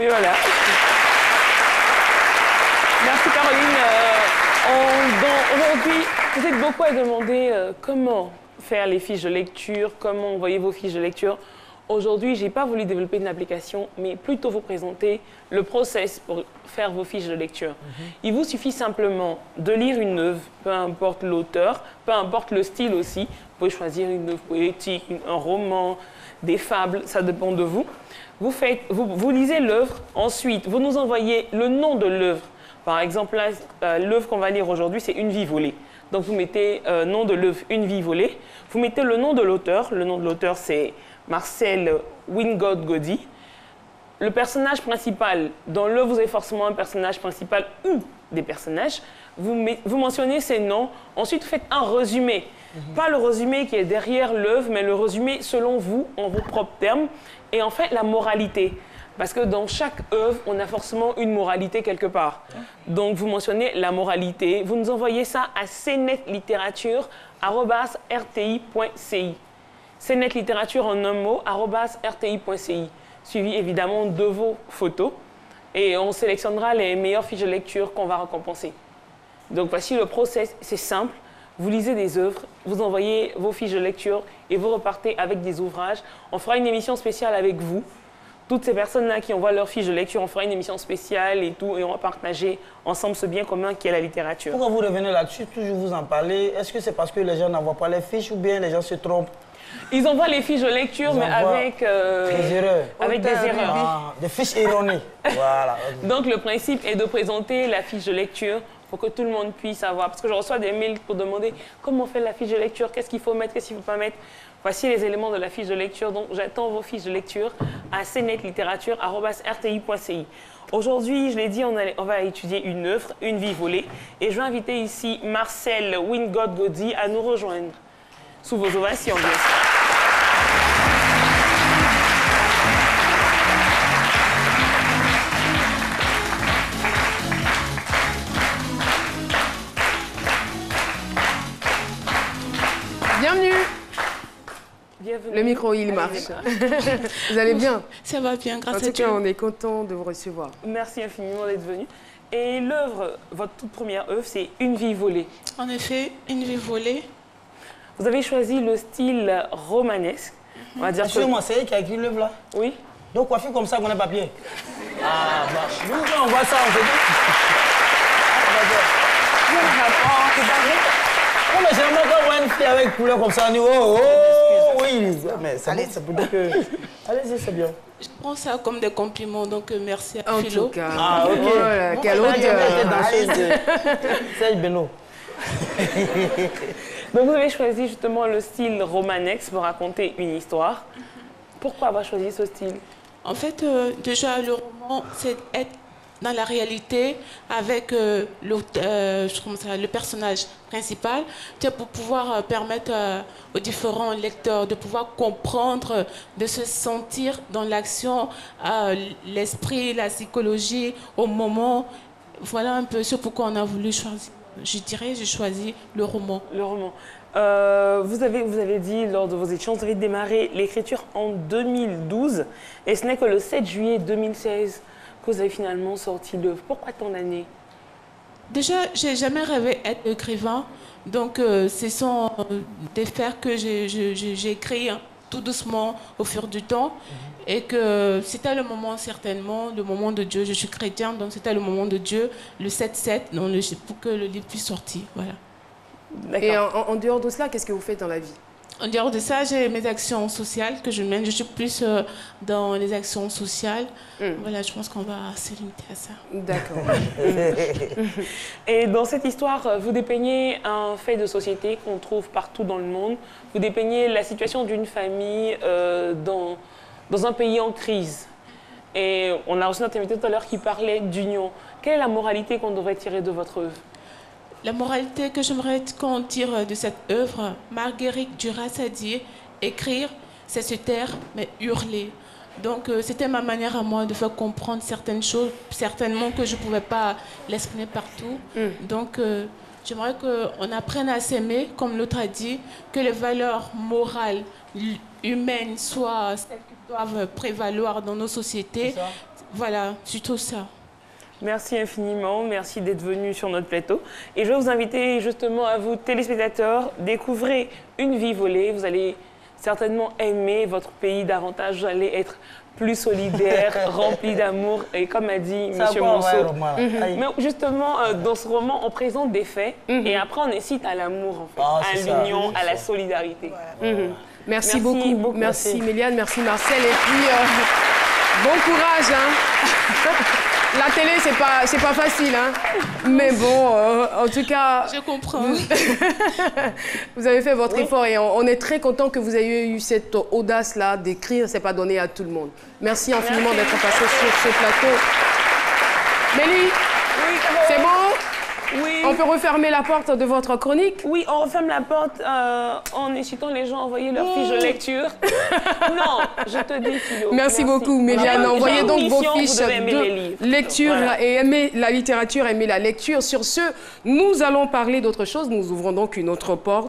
Mais voilà. Merci Caroline. Aujourd'hui, vous êtes beaucoup à demander comment faire les fiches de lecture, comment envoyer vos fiches de lecture. Aujourd'hui, je n'ai pas voulu développer une application, mais plutôt vous présenter le process pour faire vos fiches de lecture. Il vous suffit simplement de lire une œuvre, peu importe l'auteur, peu importe le style aussi. Vous pouvez choisir une œuvre poétique, un roman, des fables, ça dépend de vous. Vous lisez l'œuvre, ensuite vous nous envoyez le nom de l'œuvre. Par exemple, l'œuvre qu'on va lire aujourd'hui, c'est Une vie volée. Donc vous mettez nom de l'œuvre Une vie volée. Vous mettez le nom de l'auteur. Le nom de l'auteur, c'est Marcel Wingold-Gaudy. Le personnage principal, dans l'œuvre, vous avez forcément un personnage principal ou des personnages. Vous mentionnez ces noms. Ensuite, vous faites un résumé. Pas le résumé qui est derrière l'œuvre, mais le résumé selon vous, en vos propres termes. Et en fait, la moralité. Parce que dans chaque œuvre, on a forcément une moralité quelque part. Donc, vous mentionnez la moralité. Vous nous envoyez ça à cnetliterature@rti.ci. cnetliterature en un mot, @rti.ci. Suivi évidemment de vos photos. Et on sélectionnera les meilleures fiches de lecture qu'on va récompenser. Donc, voici le process. C'est simple. Vous lisez des œuvres, vous envoyez vos fiches de lecture et vous repartez avec des ouvrages. On fera une émission spéciale avec vous. Toutes ces personnes-là qui envoient leurs fiches de lecture, on fera une émission spéciale et tout, et on va partager ensemble ce bien commun qui est la littérature. Pourquoi vous revenez là-dessus, toujours vous en parlez? Est-ce que c'est parce que les gens n'envoient pas les fiches ou bien les gens se trompent? Ils envoient les fiches de lecture, mais avec des erreurs. Avec des erreurs. Ah, des fiches erronées. Voilà. Donc le principe est de présenter la fiche de lecture pour que tout le monde puisse avoir. Parce que je reçois des mails pour demander comment on fait la fiche de lecture, qu'est-ce qu'il faut mettre, qu'est-ce qu'il ne faut pas mettre. Voici les éléments de la fiche de lecture. Donc j'attends vos fiches de lecture à cnetliterature@rti.ci. Aujourd'hui, je l'ai dit, on va étudier une œuvre, Une vie volée. Et je vais inviter ici Marcel Wingold-Gaudy à nous rejoindre. Sous vos ovations, bien sûr. Bienvenue. Bienvenue. Le micro, il marche. Vous allez bien? Ça va bien, grâce à Dieu. En tout Dieu. cas, on est content de vous recevoir. Merci infiniment d'être venu. Et l'œuvre, votre toute première œuvre, c'est Une vie volée. En effet, Une vie volée. Vous avez choisi le style romanesque. On va dire que... Excusez-moi, c'est elle qui a écrit l'œuvre là? Oui. Donc, coiffure comme ça, on a papier. Ah, bah, nous, quand on voit ça, on se dit. Non, mais généralement, quand on voit une fille avec couleur comme ça, on dit oh, oh, oui. Mais ça, allez, ça peut dire que. Allez-y, c'est bien. Je prends ça comme des compliments, donc merci à En Philo. tout cas. Ah, ok. Voilà, quelle odeur. Serge Benoît. Donc, vous avez choisi justement le style romanesque pour raconter une histoire. Pourquoi avoir choisi ce style? En fait, déjà, le roman, c'est être dans la réalité avec le personnage principal, pour pouvoir permettre aux différents lecteurs de pouvoir comprendre, de se sentir dans l'action, l'esprit, la psychologie, au moment. Voilà un peu ce pourquoi on a voulu choisir. Je dirais, j'ai choisi le roman. Le roman. Vous avez dit lors de vos échanges, vous avez démarré l'écriture en 2012 et ce n'est que le 7 juillet 2016 que vous avez finalement sorti l'œuvre. Pourquoi tant d'années? Déjà, j'ai jamais rêvé être écrivain, donc ce sont des vers que j'ai écrits tout doucement au fur du temps et que c'était le moment certainement, le moment de Dieu. Je suis chrétienne, donc c'était le moment de Dieu, le 7-7, pour que le livre puisse sortir. Voilà. Et en dehors de cela, qu'est-ce que vous faites dans la vie? En dehors de ça, j'ai mes actions sociales que je mène. Je suis plus dans les actions sociales. Voilà, je pense qu'on va se limiter à ça. D'accord. Et dans cette histoire, vous dépeignez un fait de société qu'on trouve partout dans le monde. Vous dépeignez la situation d'une famille dans un pays en crise. Et on a reçu notre invité tout à l'heure qui parlait d'union. Quelle est la moralité qu'on devrait tirer de votre œuvre? La moralité que j'aimerais qu'on tire de cette œuvre, Marguerite Duras a dit, écrire, c'est se taire, mais hurler. Donc, c'était ma manière à moi de faire comprendre certaines choses, certainement que je ne pouvais pas l'exprimer partout. Donc, j'aimerais qu'on apprenne à s'aimer, comme l'autre a dit, que les valeurs morales, humaines soient celles qui doivent prévaloir dans nos sociétés. Voilà, surtout ça. Merci infiniment, merci d'être venu sur notre plateau. Et je vais vous inviter justement à vous, téléspectateurs, découvrez Une vie volée. Vous allez certainement aimer votre pays davantage, vous allez être plus solidaire, rempli d'amour. Et comme a dit M. Monceau, mais justement, dans ce roman, on présente des faits et après on incite à l'amour, en fait, à l'union, à la solidarité. Merci beaucoup. Merci Méliane, merci Marcel. Et puis, bon courage. Hein. La télé, c'est pas facile, hein. Mais bon, en tout cas... Je comprends. Vous avez fait votre effort et on est très content que vous ayez eu cette audace-là d'écrire. C'est pas donné à tout le monde. Merci infiniment d'être passé sur ce plateau. Mélie, c'est bon? Oui. On peut refermer la porte de votre chronique? Oui, on referme la porte en incitant les gens à envoyer leur fiche de lecture. Non, je te dis, Philo. Merci beaucoup, Méliane. Envoyez donc vos fiches de lecture et aimez la littérature, aimez la lecture. Sur ce, nous allons parler d'autre chose. Nous ouvrons donc une autre porte.